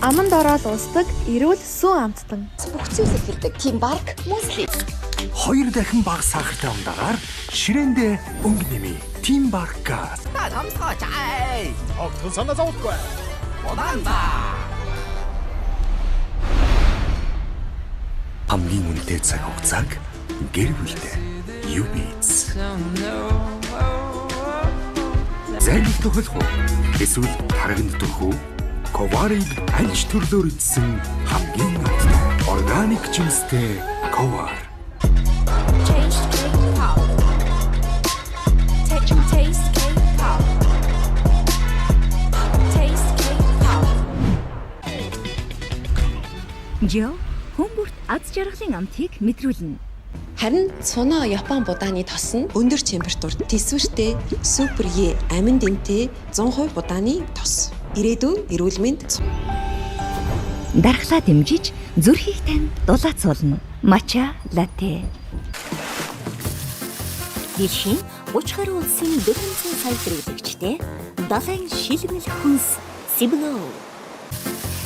Аманд ороод уусдаг эрүүл сүү амттан. Бүх зүйл эхэлдэг. Team Bark мусли. 2 дахин бага сахартай ундагаар ширээндээ өнгө нэмий. Team Bark газ. Та намсгаач аа. Огтхон санаа зовдгүй. Боданба. Хамгийн үнэтэй цаг хугацааг гэр бүлтэй UBS. Зэрэг тохиолох уу? Эсвэл харагдах уу? Коварыг анч төрлөөр идсэн хамгийн онцтой органик жимстэй Ковар. Taste cake pop. Taste cake pop. Taste cake pop. Жо хүмүүст аз жаргалын амтыг мэдрүүлнэ. Харин цунаа Япон будааны тос нь өндөр температурт тэсвэртэй супер Е амин дэнтэй 100% будааны тос. Ирээдүйн эрүүл мэнд Дархлаа дэмжиж зүрхийг тань дулаацуулна. Матча латте. Дэлхийн 30 гаруй улсын 400 сая хэрэглэгчтэй далайн шилмэл хүнс Сиблоу.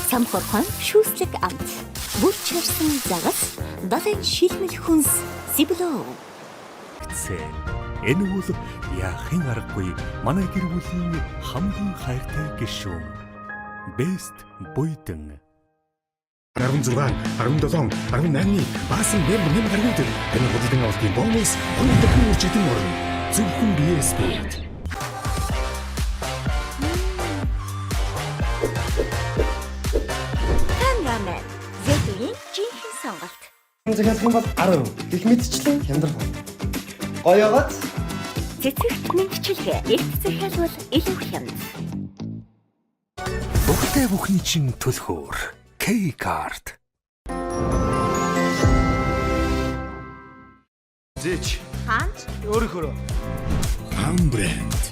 Самхорхон шүүслэг амт. Бүр чарсан загас далайн шилмэл хүнс Сиблоу. Энэ бол яахын аргагүй манай гэр бүлийн хамгийн хайртай гишүүн. Best Boyden 16, 17, 18-ны баасан нэм гаргууд энэ худалдан авалтын бонус 2 дахин үржигдэн орно. Зөвхөн BS Boyd. Тангамен. Зэдийн жинхэнэ сонголт. Захиалгын бол 10. Их мэдчлэн хямдрах. Гоёгоц Цэцэгт мэдчилгээ. Эрт захиалвал илүү хямд. Бүгдээ бүхний чинь төлхөөр K-card. Зич. Хаанч Өөрөөр Хам брэнд.